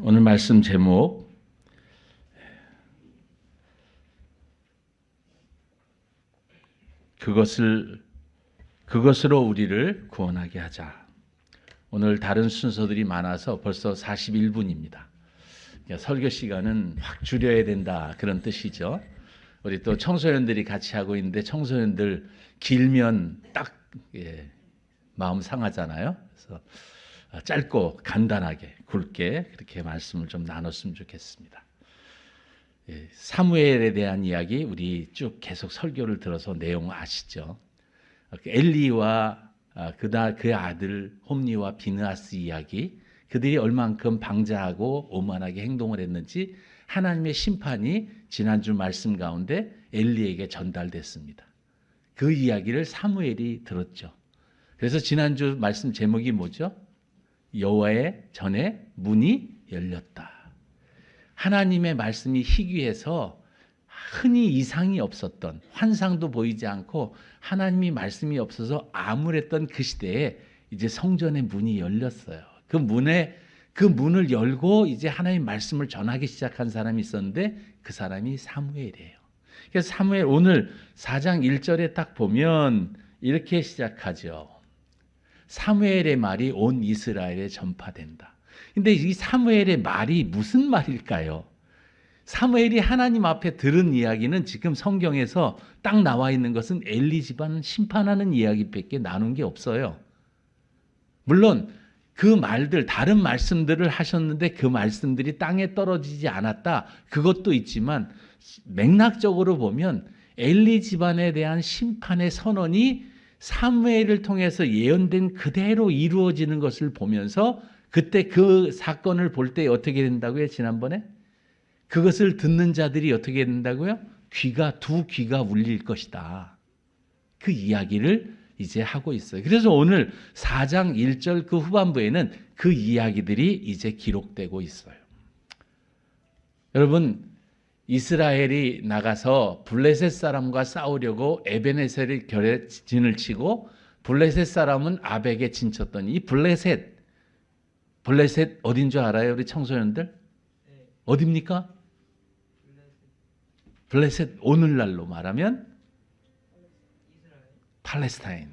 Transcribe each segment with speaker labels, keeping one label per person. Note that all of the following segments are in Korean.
Speaker 1: 오늘 말씀 제목 그것으로 우리를 구원하게 하자. 오늘 다른 순서들이 많아서 벌써 41분입니다. 설교 시간은 확 줄여야 된다 그런 뜻이죠. 우리 또 청소년들이 같이 하고 있는데 청소년들 길면 딱 마음 상하잖아요. 그래서 짧고 간단하게 굵게 그렇게 말씀을 좀 나눴으면 좋겠습니다. 사무엘에 대한 이야기 우리 쭉 계속 설교를 들어서 내용 아시죠? 엘리와 그 아들 홈리와 비느하스 이야기, 그들이 얼만큼 방자하고 오만하게 행동을 했는지 하나님의 심판이 지난주 말씀 가운데 엘리에게 전달됐습니다. 그 이야기를 사무엘이 들었죠. 그래서 지난주 말씀 제목이 뭐죠? 여호와의 전에 문이 열렸다. 하나님의 말씀이 희귀해서 흔히 이상이 없었던, 환상도 보이지 않고 하나님이 말씀이 없어서 암울했던 그 시대에 이제 성전의 문이 열렸어요. 그 문을 열고 이제 하나님 말씀을 전하기 시작한 사람이 있었는데 그 사람이 사무엘이에요. 그래서 사무엘 오늘 4장 1절에 딱 보면 이렇게 시작하죠. 사무엘의 말이 온 이스라엘에 전파된다. 근데 이 사무엘의 말이 무슨 말일까요? 사무엘이 하나님 앞에 들은 이야기는 지금 성경에서 딱 나와 있는 것은 엘리 집안 심판하는 이야기밖에 나눈 게 없어요. 물론 그 말들, 다른 말씀들을 하셨는데 그 말씀들이 땅에 떨어지지 않았다. 그것도 있지만 맥락적으로 보면 엘리 집안에 대한 심판의 선언이 사무엘을 통해서 예언된 그대로 이루어지는 것을 보면서 그때 그 사건을 볼 때 어떻게 된다고요? 지난번에? 그것을 듣는 자들이 어떻게 된다고요? 두 귀가 울릴 것이다. 그 이야기를 이제 하고 있어요. 그래서 오늘 4장 1절 그 후반부에는 그 이야기들이 이제 기록되고 있어요. 여러분, 이스라엘이 나가서 블레셋 사람과 싸우려고 에베네셀을 결에 진을 치고 블레셋 사람은 아벡에 진쳤더니 이 블레셋 어딘 줄 알아요? 우리 청소년들? 네. 어딥니까? 블레셋 오늘날로 말하면 팔레스타인.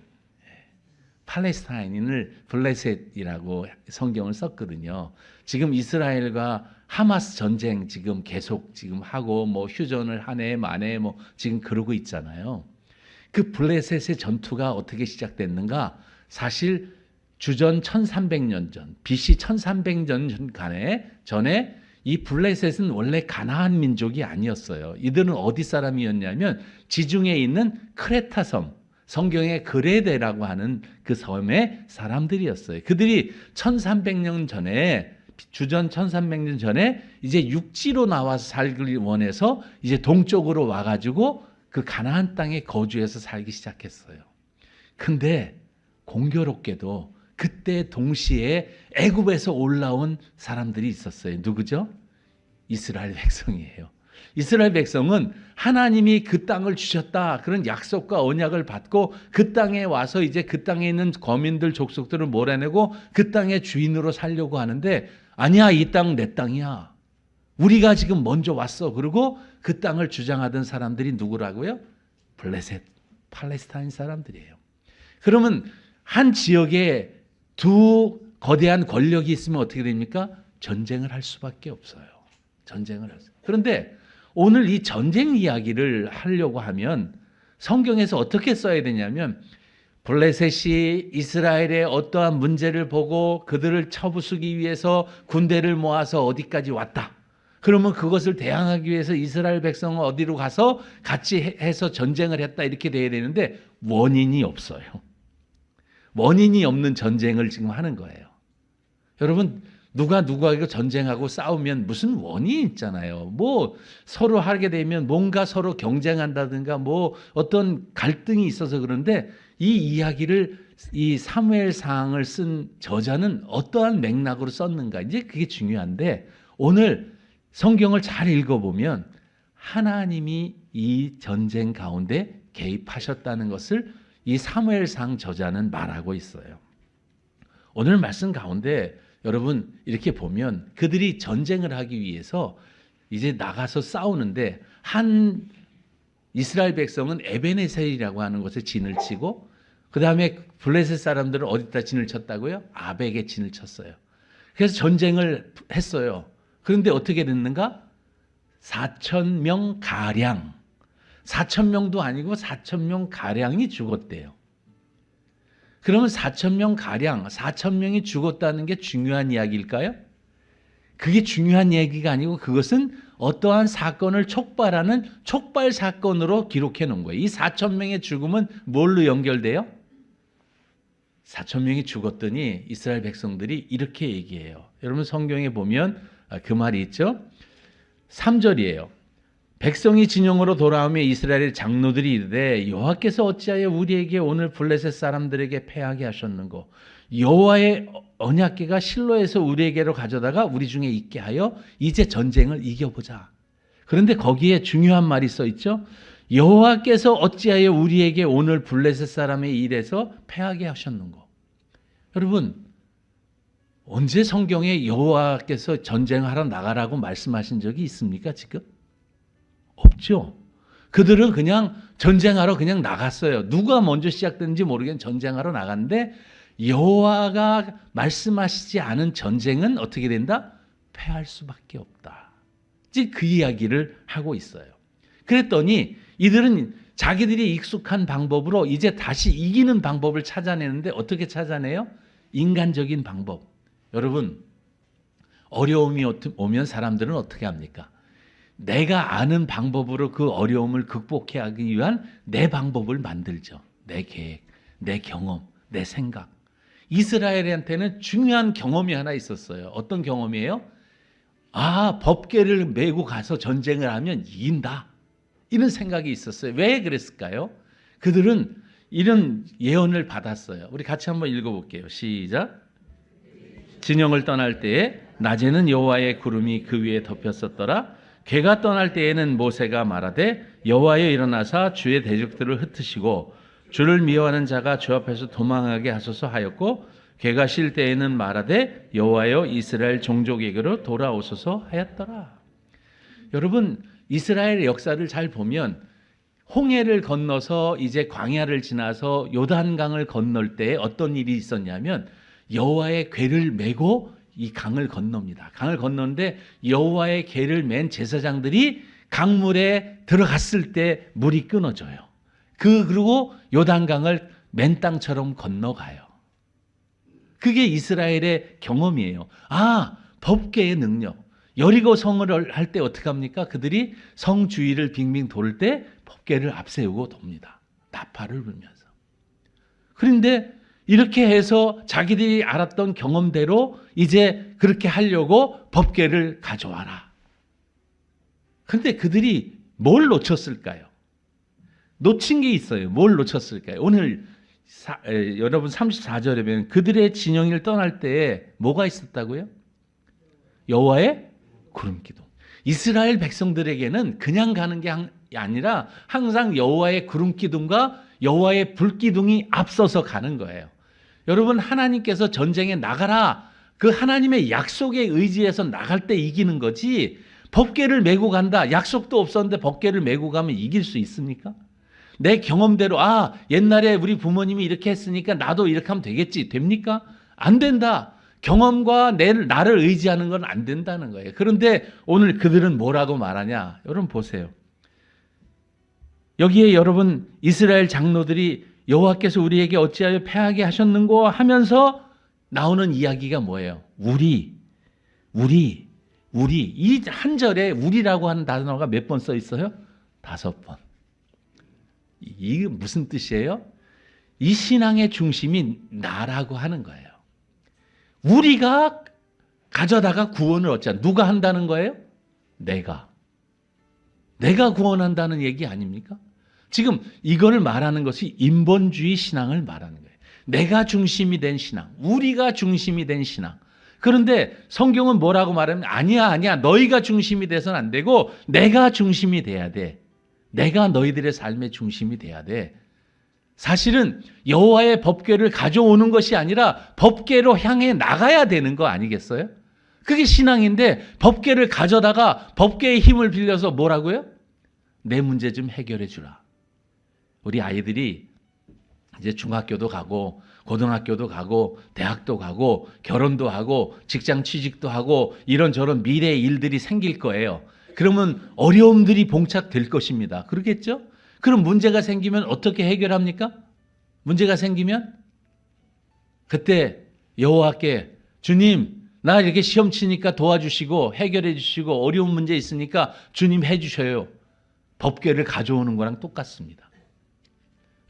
Speaker 1: 팔레스타인을 블레셋이라고 성경을 썼거든요. 지금 이스라엘과 하마스 전쟁 지금 계속 하고 뭐 휴전을 하네 마네 뭐 지금 그러고 있잖아요. 그 블레셋의 전투가 어떻게 시작됐는가? 사실 주전 1300년 전, BC 1300년 전에 이 블레셋은 원래 가나안 민족이 아니었어요. 이들은 어디 사람이었냐면 지중해에 있는 크레타 섬, 성경의 그레데라고 하는 그 섬의 사람들이었어요. 그들이 1300년 전에, 주전 1300년 전에 이제 육지로 나와서 살기 원해서 이제 동쪽으로 와가지고 그 가나안 땅에 거주해서 살기 시작했어요. 근데 공교롭게도 그때 동시에 애굽에서 올라온 사람들이 있었어요. 누구죠? 이스라엘 백성이에요. 이스라엘 백성은 하나님이 그 땅을 주셨다. 그런 약속과 언약을 받고 그 땅에 와서 이제 그 땅에 있는 거민들, 족속들을 몰아내고 그 땅의 주인으로 살려고 하는데 아니야, 이 땅 내 땅이야. 우리가 지금 먼저 왔어. 그리고 그 땅을 주장하던 사람들이 누구라고요? 블레셋, 팔레스타인 사람들이에요. 그러면 한 지역에 두 거대한 권력이 있으면 어떻게 됩니까? 전쟁을 할 수밖에 없어요. 전쟁을 하세요. 그런데 오늘 이 전쟁 이야기를 하려고 하면 성경에서 어떻게 써야 되냐면 블레셋이 이스라엘의 어떠한 문제를 보고 그들을 쳐부수기 위해서 군대를 모아서 어디까지 왔다. 그러면 그것을 대항하기 위해서 이스라엘 백성은 어디로 가서 같이 해서 전쟁을 했다 이렇게 돼야 되는데 원인이 없어요. 원인이 없는 전쟁을 지금 하는 거예요. 여러분, 누구하고 전쟁하고 싸우면 무슨 원인이 있잖아요. 뭐 서로 하게 되면 뭔가 서로 경쟁한다든가 뭐 어떤 갈등이 있어서 그런데 이 이야기를 이 사무엘상을 쓴 저자는 어떠한 맥락으로 썼는가 이제 그게 중요한데 오늘 성경을 잘 읽어보면 하나님이 이 전쟁 가운데 개입하셨다는 것을 이 사무엘상 저자는 말하고 있어요. 오늘 말씀 가운데 여러분 이렇게 보면 그들이 전쟁을 하기 위해서 이제 나가서 싸우는데 한 이스라엘 백성은 에베네셀이라고 하는 곳에 진을 치고 그 다음에 블레셋 사람들은 어디다 진을 쳤다고요? 아벡에 진을 쳤어요. 그래서 전쟁을 했어요. 그런데 어떻게 됐는가? 4,000명 가량, 4,000명도 아니고 4,000명 가량이 죽었대요. 그러면 4,000명 가량, 4,000명이 죽었다는 게 중요한 이야기일까요? 그게 중요한 얘기가 아니고 그것은 어떠한 사건을 촉발하는 촉발 사건으로 기록해 놓은 거예요. 이 4,000명의 죽음은 뭘로 연결돼요? 4,000명이 죽었더니 이스라엘 백성들이 이렇게 얘기해요. 여러분 성경에 보면 그 말이 있죠. 3절이에요. 백성이 진영으로 돌아오며 이스라엘 장로들이 이르되 여호와께서 어찌하여 우리에게 오늘 블레셋 사람들에게 패하게 하셨는고 여호와의 언약궤가 실로에서 우리에게로 가져다가 우리 중에 있게 하여 이제 전쟁을 이겨보자. 그런데 거기에 중요한 말이 써 있죠. 여호와께서 어찌하여 우리에게 오늘 블레셋 사람의 일에서 패하게 하셨는고. 여러분 언제 성경에 여호와께서 전쟁하러 나가라고 말씀하신 적이 있습니까 지금? 없죠. 그들은 그냥 전쟁하러 그냥 나갔어요. 누가 먼저 시작됐는지 모르겠는데 전쟁하러 나갔는데 여호와가 말씀하시지 않은 전쟁은 어떻게 된다? 패할 수밖에 없다. 이제 그 이야기를 하고 있어요. 그랬더니 이들은 자기들이 익숙한 방법으로 이제 다시 이기는 방법을 찾아내는데 어떻게 찾아내요? 인간적인 방법. 여러분 어려움이 오면 사람들은 어떻게 합니까? 내가 아는 방법으로 그 어려움을 극복하기 위한 내 방법을 만들죠. 내 계획, 내 경험, 내 생각. 이스라엘한테는 중요한 경험이 하나 있었어요. 어떤 경험이에요? 아, 법궤를 메고 가서 전쟁을 하면 이긴다. 이런 생각이 있었어요. 왜 그랬을까요? 그들은 이런 예언을 받았어요. 우리 같이 한번 읽어볼게요. 시작. 진영을 떠날 때에 낮에는 여호와의 구름이 그 위에 덮였었더라. 괴가 떠날 때에는 모세가 말하되 여호와여 일어나사 주의 대적들을 흩으시고 주를 미워하는 자가 주 앞에서 도망하게 하소서 하였고 괴가 쉴 때에는 말하되 여호와여 이스라엘 종족에게로 돌아오소서 하였더라. 여러분 이스라엘 역사를 잘 보면 홍해를 건너서 이제 광야를 지나서 요단강을 건널 때 어떤 일이 있었냐면 여호와의 궤를 메고 이 강을 건넙니다. 강을 건너는데 여호와의 궤를 맨 제사장들이 강물에 들어갔을 때 물이 끊어져요. 그리고 요단강을 맨 땅처럼 건너가요. 그게 이스라엘의 경험이에요. 아, 법궤의 능력. 여리고 성을 할 때 어떻게 합니까? 그들이 성 주위를 빙빙 돌 때 법궤를 앞세우고 돕니다. 나팔을 불면서. 그런데 이렇게 해서 자기들이 알았던 경험대로 이제 그렇게 하려고 법궤를 가져와라. 그런데 그들이 뭘 놓쳤을까요? 놓친 게 있어요. 뭘 놓쳤을까요? 오늘 여러분 34절에 보면 그들의 진영을 떠날 때에 뭐가 있었다고요? 여호와의 구름기둥. 이스라엘 백성들에게는 그냥 가는 게 아니라 항상 여호와의 구름기둥과 여호와의 불기둥이 앞서서 가는 거예요. 여러분 하나님께서 전쟁에 나가라. 그 하나님의 약속에 의지해서 나갈 때 이기는 거지 법궤를 메고 간다. 약속도 없었는데 법궤를 메고 가면 이길 수 있습니까? 내 경험대로 아 옛날에 우리 부모님이 이렇게 했으니까 나도 이렇게 하면 되겠지. 됩니까? 안 된다. 경험과 나를 의지하는 건 안 된다는 거예요. 그런데 오늘 그들은 뭐라고 말하냐? 여러분 보세요. 여기에 여러분 이스라엘 장로들이 여호와께서 우리에게 어찌하여 패하게 하셨는고 하면서 나오는 이야기가 뭐예요? 우리 이 한 절에 우리라고 하는 단어가 몇 번 써 있어요? 5번. 이게 무슨 뜻이에요? 이 신앙의 중심이 나라고 하는 거예요. 우리가 가져다가 구원을 얻자. 누가 한다는 거예요? 내가 구원한다는 얘기 아닙니까? 지금 이거를 말하는 것이 인본주의 신앙을 말하는 거예요. 내가 중심이 된 신앙, 우리가 중심이 된 신앙. 그런데 성경은 뭐라고 말하면 아니야. 너희가 중심이 돼서는 안 되고 내가 중심이 돼야 돼. 내가 너희들의 삶의 중심이 돼야 돼. 사실은 여호와의 법궤를 가져오는 것이 아니라 법궤로 향해 나가야 되는 거 아니겠어요? 그게 신앙인데 법궤를 가져다가 법궤의 힘을 빌려서 뭐라고요? 내 문제 좀 해결해 주라. 우리 아이들이 이제 중학교도 가고 고등학교도 가고 대학도 가고 결혼도 하고 직장 취직도 하고 이런저런 미래의 일들이 생길 거예요. 그러면 어려움들이 봉착될 것입니다. 그러겠죠? 그럼 문제가 생기면 어떻게 해결합니까? 문제가 생기면 그때 여호와께 주님 나 이렇게 시험 치니까 도와주시고 해결해 주시고 어려운 문제 있으니까 주님 해주셔요. 법궤를 가져오는 거랑 똑같습니다.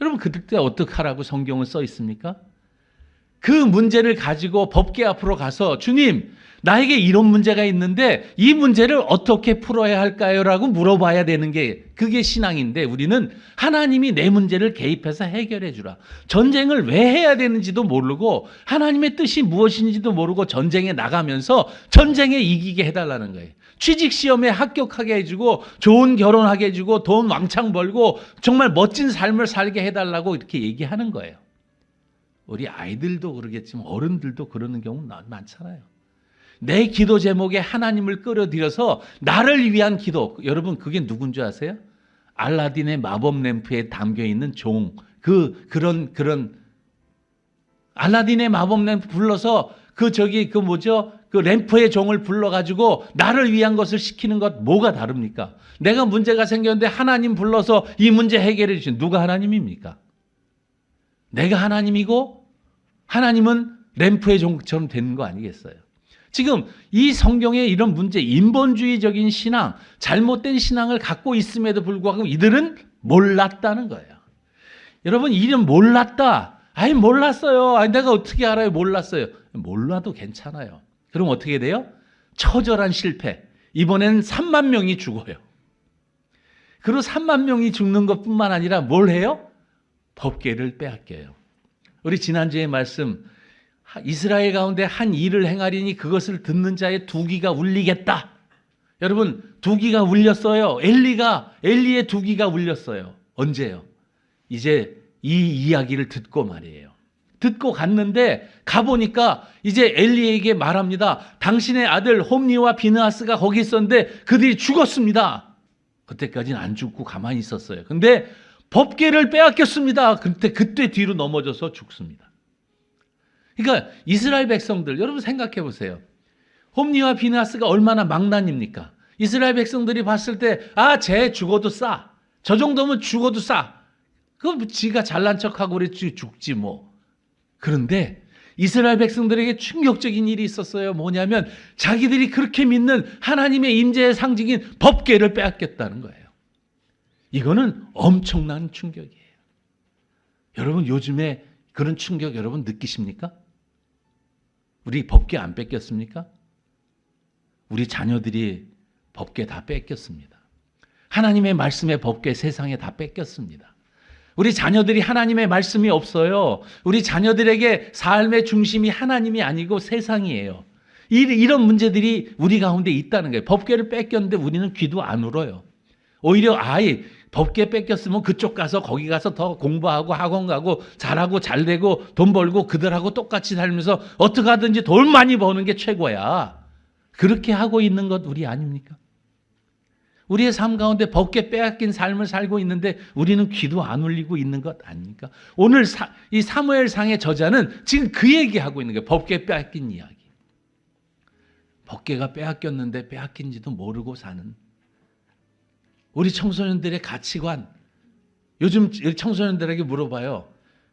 Speaker 1: 여러분 그때 어떻게 하라고 성경은 써 있습니까? 그 문제를 가지고 법궤 앞으로 가서 주님 나에게 이런 문제가 있는데 이 문제를 어떻게 풀어야 할까요? 라고 물어봐야 되는 게 그게 신앙인데 우리는 하나님이 내 문제를 개입해서 해결해 주라. 전쟁을 왜 해야 되는지도 모르고 하나님의 뜻이 무엇인지도 모르고 전쟁에 나가면서 전쟁에 이기게 해달라는 거예요. 취직시험에 합격하게 해주고 좋은 결혼하게 해주고 돈 왕창 벌고 정말 멋진 삶을 살게 해달라고 이렇게 얘기하는 거예요. 우리 아이들도 그러겠지만 어른들도 그러는 경우 많잖아요. 내 기도 제목에 하나님을 끌어들여서 나를 위한 기도. 여러분 그게 누군 줄 아세요? 알라딘의 마법 램프에 담겨있는 종. 그런 알라딘의 마법 램프 불러서 그 램프의 종을 불러가지고 나를 위한 것을 시키는 것 뭐가 다릅니까? 내가 문제가 생겼는데 하나님 불러서 이 문제 해결해 주신 누가 하나님입니까? 내가 하나님이고 하나님은 램프의 종처럼 되는 거 아니겠어요? 지금 이 성경에 이런 문제, 인본주의적인 신앙, 잘못된 신앙을 갖고 있음에도 불구하고 이들은 몰랐다는 거예요. 여러분, 이름 몰랐다. 아니, 몰랐어요. 아니, 내가 어떻게 알아요? 몰랐어요. 몰라도 괜찮아요. 그럼 어떻게 돼요? 처절한 실패. 이번엔 3만 명이 죽어요. 그리고 3만 명이 죽는 것뿐만 아니라 뭘 해요? 법궤를 빼앗겨요. 우리 지난주에 말씀, 이스라엘 가운데 한 일을 행하리니 그것을 듣는 자의 두기가 울리겠다. 여러분, 두기가 울렸어요. 엘리의 두기가 울렸어요. 언제요? 이제 이 이야기를 듣고 말이에요. 듣고 갔는데 가보니까 이제 엘리에게 말합니다. 당신의 아들 홈니와 비느하스가 거기 있었는데 그들이 죽었습니다. 그때까지는 안 죽고 가만히 있었어요. 근데 법궤를 빼앗겼습니다. 그때 뒤로 넘어져서 죽습니다. 그러니까 이스라엘 백성들, 여러분 생각해 보세요. 홈니와 비느하스가 얼마나 망난입니까? 이스라엘 백성들이 봤을 때, 쟤 죽어도 싸. 저 정도면 죽어도 싸. 그럼 지가 잘난 척하고 그랬지 죽지 뭐. 그런데 이스라엘 백성들에게 충격적인 일이 있었어요. 뭐냐면 자기들이 그렇게 믿는 하나님의 임재의 상징인 법궤를 빼앗겼다는 거예요. 이거는 엄청난 충격이에요. 여러분 요즘에 그런 충격 여러분 느끼십니까? 우리 법궤 안 뺏겼습니까? 우리 자녀들이 법궤 다 뺏겼습니다. 하나님의 말씀의 법궤 세상에 다 뺏겼습니다. 우리 자녀들이 하나님의 말씀이 없어요. 우리 자녀들에게 삶의 중심이 하나님이 아니고 세상이에요. 이런 문제들이 우리 가운데 있다는 거예요. 법궤를 뺏겼는데 우리는 귀도 안 울어요. 오히려 법궤 뺏겼으면 그쪽 가서 거기 가서 더 공부하고 학원 가고 잘하고 잘되고 돈 벌고 그들하고 똑같이 살면서 어떻게 하든지 돈 많이 버는 게 최고야. 그렇게 하고 있는 것 우리 아닙니까? 우리의 삶 가운데 법궤 빼앗긴 삶을 살고 있는데 우리는 귀도 안 울리고 있는 것 아닙니까? 오늘 이 사무엘상의 저자는 지금 그 얘기하고 있는 거예요. 법궤 빼앗긴 이야기. 법궤가 빼앗겼는데 빼앗긴지도 모르고 사는 우리 청소년들의 가치관. 요즘 청소년들에게 물어봐요.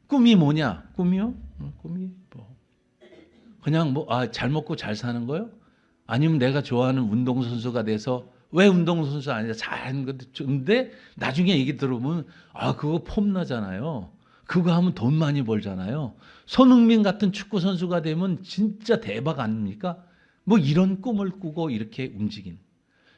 Speaker 1: 꿈이 뭐냐? 꿈이요? 꿈이 뭐 그냥 잘 먹고 잘 사는 거요? 아니면 내가 좋아하는 운동선수가 돼서 왜 운동선수 아니라 잘하는 건데 나중에 얘기 들어보면 그거 폼나잖아요. 그거 하면 돈 많이 벌잖아요. 손흥민 같은 축구 선수가 되면 진짜 대박 아닙니까? 뭐 이런 꿈을 꾸고 이렇게 움직인.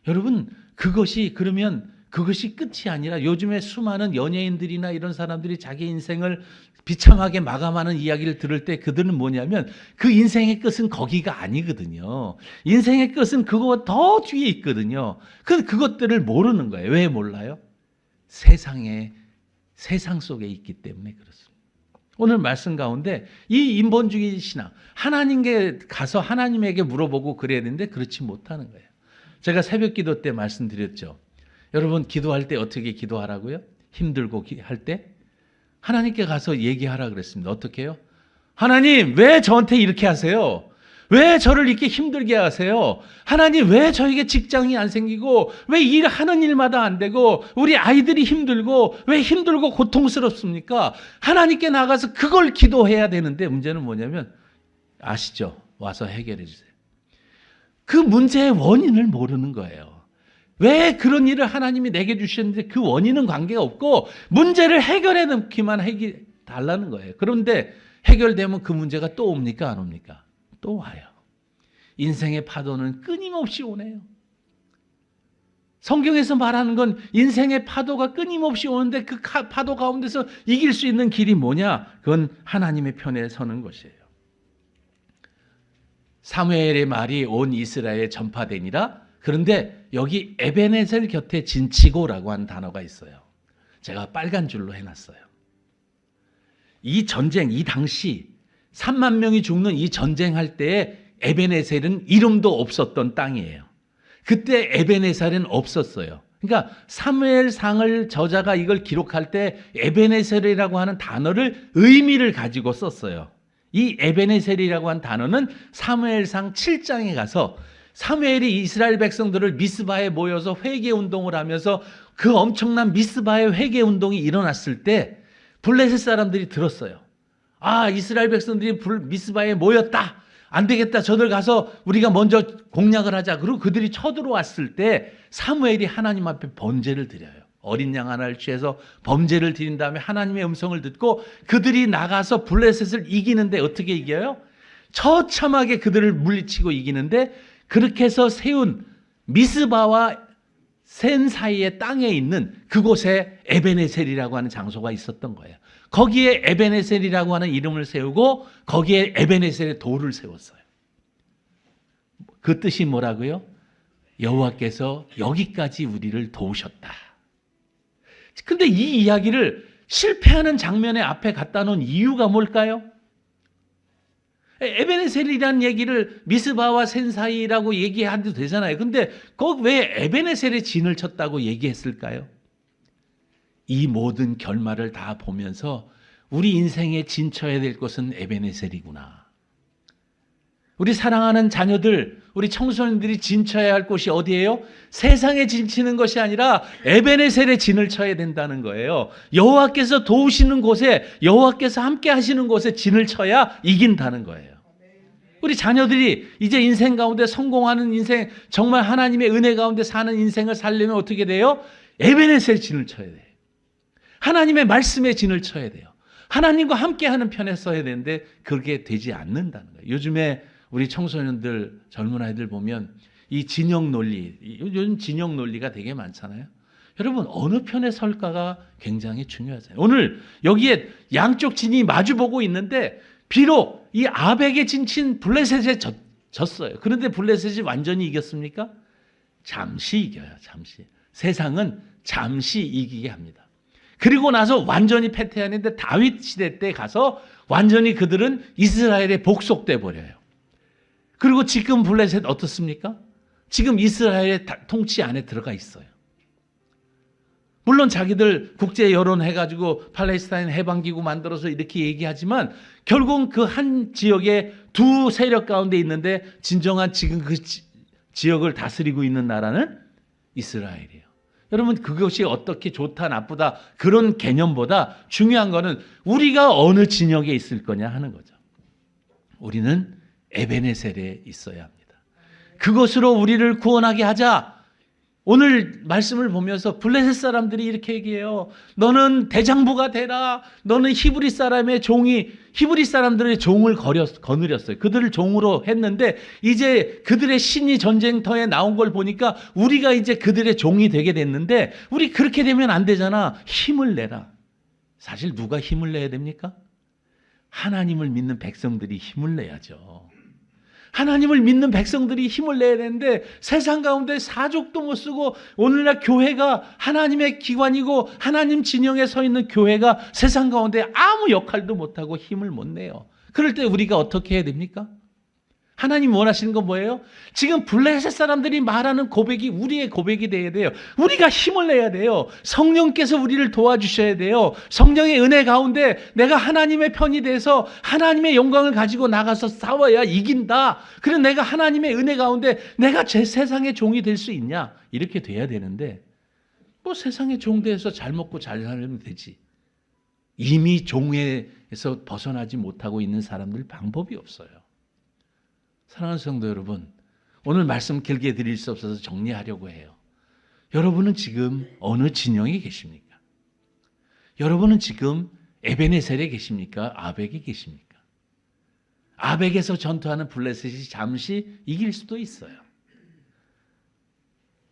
Speaker 1: 여러분 그것이 끝이 아니라 요즘에 수많은 연예인들이나 이런 사람들이 자기 인생을 비참하게 마감하는 이야기를 들을 때 그들은 뭐냐면 그 인생의 끝은 거기가 아니거든요. 인생의 끝은 그거 더 뒤에 있거든요. 그것들을 모르는 거예요. 왜 몰라요? 세상에 세상 속에 있기 때문에 그렇습니다. 오늘 말씀 가운데 이 인본주의 신앙, 하나님께 가서 하나님에게 물어보고 그래야 되는데 그렇지 못하는 거예요. 제가 새벽 기도 때 말씀드렸죠. 여러분 기도할 때 어떻게 기도하라고요? 힘들고 할 때 하나님께 가서 얘기하라 그랬습니다. 어떻게 해요? 하나님 왜 저한테 이렇게 하세요? 왜 저를 이렇게 힘들게 하세요? 하나님 왜 저에게 직장이 안 생기고 왜 일하는 일마다 안 되고 우리 아이들이 힘들고 왜 힘들고 고통스럽습니까? 하나님께 나가서 그걸 기도해야 되는데 문제는 뭐냐면 아시죠? 와서 해결해 주세요. 그 문제의 원인을 모르는 거예요. 왜 그런 일을 하나님이 내게 주셨는데 그 원인은 관계가 없고 문제를 해결해 놓기만 달라는 거예요. 그런데 해결되면 그 문제가 또 옵니까? 안 옵니까? 또 와요. 인생의 파도는 끊임없이 오네요. 성경에서 말하는 건 인생의 파도가 끊임없이 오는데 그 파도 가운데서 이길 수 있는 길이 뭐냐? 그건 하나님의 편에 서는 것이에요. 사무엘의 말이 온 이스라엘에 전파되니라. 그런데 여기 에베네셀 곁에 진치고라고 하는 단어가 있어요. 제가 빨간 줄로 해놨어요. 이 전쟁, 이 당시 3만 명이 죽는 이 전쟁할 때에 에베네셀은 이름도 없었던 땅이에요. 그때 에베네셀은 없었어요. 그러니까 사무엘상을 저자가 이걸 기록할 때 에베네셀이라고 하는 단어를 의미를 가지고 썼어요. 이 에베네셀이라고 하는 단어는 사무엘상 7장에 가서 사무엘이 이스라엘 백성들을 미스바에 모여서 회개운동을 하면서 그 엄청난 미스바의 회개운동이 일어났을 때 블레셋 사람들이 들었어요. 아, 이스라엘 백성들이 미스바에 모였다. 안 되겠다. 저들 가서 우리가 먼저 공략을 하자. 그리고 그들이 쳐들어왔을 때 사무엘이 하나님 앞에 번제를 드려요. 어린 양 하나를 취해서 범죄를 드린 다음에 하나님의 음성을 듣고 그들이 나가서 블레셋을 이기는데 어떻게 이겨요? 처참하게 그들을 물리치고 이기는데 그렇게 해서 세운 미스바와 센 사이의 땅에 있는 그곳에 에베네셀이라고 하는 장소가 있었던 거예요. 거기에 에베네셀이라고 하는 이름을 세우고 거기에 에베네셀의 돌을 세웠어요. 그 뜻이 뭐라고요? 여호와께서 여기까지 우리를 도우셨다. 근데 이 이야기를 실패하는 장면의 앞에 갖다 놓은 이유가 뭘까요? 에베네셀이라는 얘기를 미스바와 센 사이라고 얘기해도 되잖아요. 근데 거기 왜 에베네셀의 진을 쳤다고 얘기했을까요? 이 모든 결말을 다 보면서 우리 인생에 진쳐야 될 것은 에베네셀이구나. 우리 사랑하는 자녀들, 우리 청소년들이 진쳐야 할 곳이 어디예요? 세상에 진치는 것이 아니라 에베네셀의 진을 쳐야 된다는 거예요. 여호와께서 도우시는 곳에, 여호와께서 함께 하시는 곳에 진을 쳐야 이긴다는 거예요. 우리 자녀들이 이제 인생 가운데 성공하는 인생, 정말 하나님의 은혜 가운데 사는 인생을 살려면 어떻게 돼요? 에베네셀 진을 쳐야 돼요. 하나님의 말씀의 진을 쳐야 돼요. 하나님과 함께하는 편에 서야 되는데 그게 되지 않는다는 거예요. 요즘에 우리 청소년들, 젊은 아이들 보면 이 진영 논리, 요즘 진영 논리가 되게 많잖아요. 여러분 어느 편에 설까가 굉장히 중요하잖아요. 오늘 여기에 양쪽 진이 마주보고 있는데 비록 이 아벡의 진친 블레셋에 졌어요. 그런데 블레셋이 완전히 이겼습니까? 잠시 이겨요. 잠시. 세상은 잠시 이기게 합니다. 그리고 나서 완전히 패퇴하는데 다윗 시대 때 가서 완전히 그들은 이스라엘에 복속돼 버려요. 그리고 지금 블레셋 어떻습니까? 지금 이스라엘의 통치 안에 들어가 있어요. 물론 자기들 국제 여론 해가지고 팔레스타인 해방기구 만들어서 이렇게 얘기하지만 결국은 그 한 지역에 두 세력 가운데 있는데 진정한 지금 그 지역을 다스리고 있는 나라는 이스라엘이에요. 여러분 그것이 어떻게 좋다 나쁘다 그런 개념보다 중요한 거는 우리가 어느 진영에 있을 거냐 하는 거죠. 우리는 에베네셀에 있어야 합니다. 그것으로 우리를 구원하게 하자. 오늘 말씀을 보면서 블레셋 사람들이 이렇게 얘기해요. 너는 대장부가 되라. 너는 히브리 사람의 종이 히브리 사람들의 종을 거느렸어요. 그들을 종으로 했는데 이제 그들의 신이 전쟁터에 나온 걸 보니까 우리가 이제 그들의 종이 되게 됐는데 우리 그렇게 되면 안 되잖아. 힘을 내라. 사실 누가 힘을 내야 됩니까? 하나님을 믿는 백성들이 힘을 내야죠. 하나님을 믿는 백성들이 힘을 내야 되는데 세상 가운데 사족도 못 쓰고 오늘날 교회가 하나님의 기관이고 하나님 진영에 서 있는 교회가 세상 가운데 아무 역할도 못하고 힘을 못 내요. 그럴 때 우리가 어떻게 해야 됩니까? 하나님 원하시는 건 뭐예요? 지금 블레셋 사람들이 말하는 고백이 우리의 고백이 돼야 돼요. 우리가 힘을 내야 돼요. 성령께서 우리를 도와주셔야 돼요. 성령의 은혜 가운데 내가 하나님의 편이 돼서 하나님의 영광을 가지고 나가서 싸워야 이긴다. 그래서 내가 하나님의 은혜 가운데 내가 제 세상의 종이 될 수 있냐? 이렇게 돼야 되는데 뭐 세상의 종 돼서 잘 먹고 잘 살면 되지. 이미 종에서 벗어나지 못하고 있는 사람들 방법이 없어요. 사랑하는 성도 여러분, 오늘 말씀 길게 드릴 수 없어서 정리하려고 해요. 여러분은 지금 어느 진영에 계십니까? 여러분은 지금 에베네셀에 계십니까? 아벡에 계십니까? 아벡에서 전투하는 블레셋이 잠시 이길 수도 있어요.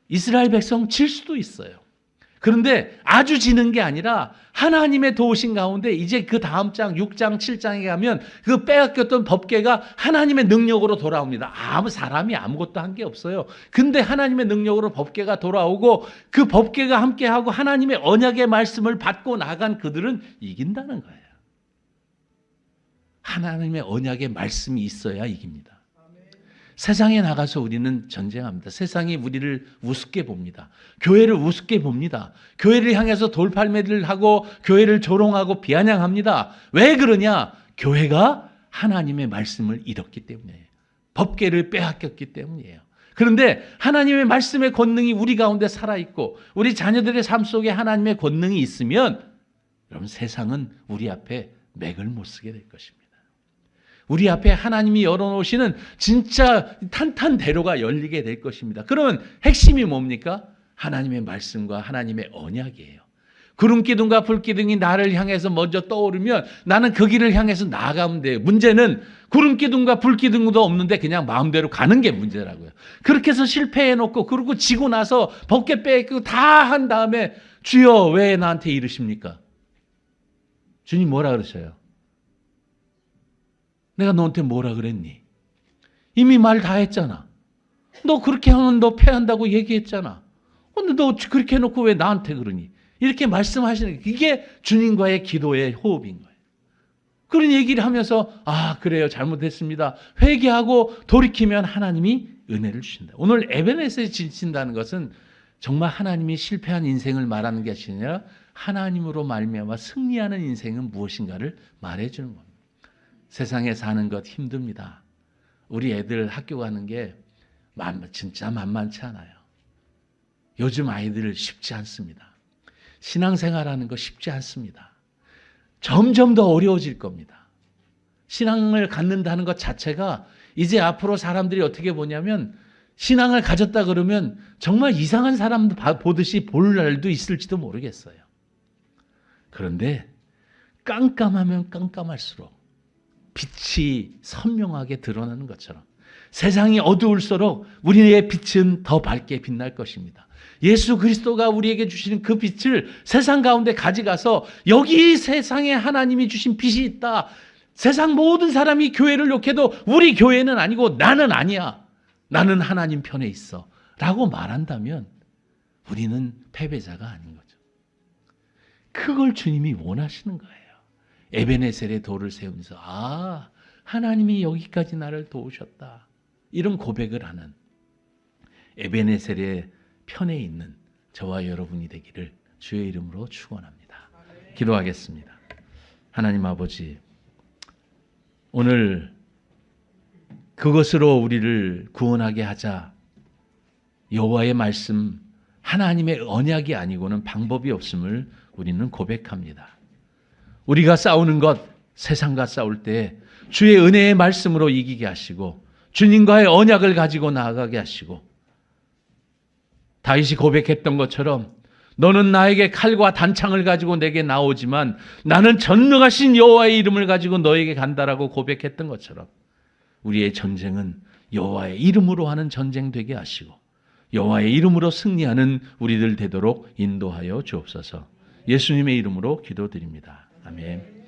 Speaker 1: 이스라엘 백성 질 수도 있어요. 그런데 아주 지는 게 아니라 하나님의 도우신 가운데 이제 그 다음 장 6장 7장에 가면 그 빼앗겼던 법궤가 하나님의 능력으로 돌아옵니다. 아무 사람이 아무것도 한 게 없어요. 근데 하나님의 능력으로 법궤가 돌아오고 그 법궤가 함께하고 하나님의 언약의 말씀을 받고 나간 그들은 이긴다는 거예요. 하나님의 언약의 말씀이 있어야 이깁니다. 세상에 나가서 우리는 전쟁합니다. 세상이 우리를 우습게 봅니다. 교회를 우습게 봅니다. 교회를 향해서 돌팔매를 하고 교회를 조롱하고 비아냥합니다. 왜 그러냐? 교회가 하나님의 말씀을 잃었기 때문이에요. 법궤를 빼앗겼기 때문이에요. 그런데 하나님의 말씀의 권능이 우리 가운데 살아있고 우리 자녀들의 삶 속에 하나님의 권능이 있으면 여러분 세상은 우리 앞에 맥을 못 쓰게 될 것입니다. 우리 앞에 하나님이 열어놓으시는 진짜 탄탄대로가 열리게 될 것입니다. 그러면 핵심이 뭡니까? 하나님의 말씀과 하나님의 언약이에요. 구름기둥과 불기둥이 나를 향해서 먼저 떠오르면 나는 그 길을 향해서 나아가면 돼요. 문제는 구름기둥과 불기둥도 없는데 그냥 마음대로 가는 게 문제라고요. 그렇게 해서 실패해놓고 그러고 지고 나서 벗게 빼고 다 한 다음에 주여 왜 나한테 이러십니까? 주님 뭐라 그러셔요? 내가 너한테 뭐라 그랬니? 이미 말 다 했잖아. 너 그렇게 하면 너 패한다고 얘기했잖아. 근데 너 그렇게 해놓고 왜 나한테 그러니? 이렇게 말씀하시는 게 이게 주님과의 기도의 호흡인 거예요. 그런 얘기를 하면서 아 그래요 잘못했습니다. 회개하고 돌이키면 하나님이 은혜를 주신다. 오늘 에베네셀에 지친다는 것은 정말 하나님이 실패한 인생을 말하는 게 아니라 하나님으로 말미암아 승리하는 인생은 무엇인가를 말해주는 겁니다. 세상에 사는 것 힘듭니다. 우리 애들 학교 가는 게 진짜 만만치 않아요. 요즘 아이들 쉽지 않습니다. 신앙생활하는 거 쉽지 않습니다. 점점 더 어려워질 겁니다. 신앙을 갖는다는 것 자체가 이제 앞으로 사람들이 어떻게 보냐면 신앙을 가졌다 그러면 정말 이상한 사람 보듯이 볼 날도 있을지도 모르겠어요. 그런데 깜깜하면 깜깜할수록 빛이 선명하게 드러나는 것처럼 세상이 어두울수록 우리의 빛은 더 밝게 빛날 것입니다. 예수 그리스도가 우리에게 주시는 그 빛을 세상 가운데 가져가서 여기 세상에 하나님이 주신 빛이 있다. 세상 모든 사람이 교회를 욕해도 우리 교회는 아니고 나는 아니야. 나는 하나님 편에 있어. 라고 말한다면 우리는 패배자가 아닌 거죠. 그걸 주님이 원하시는 거예요. 에베네셀의 돌을 세우면서 아 하나님이 여기까지 나를 도우셨다. 이런 고백을 하는 에베네셀의 편에 있는 저와 여러분이 되기를 주의 이름으로 축원합니다. 기도하겠습니다. 하나님 아버지 오늘 그것으로 우리를 구원하게 하자. 여호와의 말씀 하나님의 언약이 아니고는 방법이 없음을 우리는 고백합니다. 우리가 싸우는 것 세상과 싸울 때 주의 은혜의 말씀으로 이기게 하시고 주님과의 언약을 가지고 나아가게 하시고 다윗이 고백했던 것처럼 너는 나에게 칼과 단창을 가지고 내게 나오지만 나는 전능하신 여호와의 이름을 가지고 너에게 간다라고 고백했던 것처럼 우리의 전쟁은 여호와의 이름으로 하는 전쟁 되게 하시고 여호와의 이름으로 승리하는 우리들 되도록 인도하여 주옵소서. 예수님의 이름으로 기도드립니다. 아멘.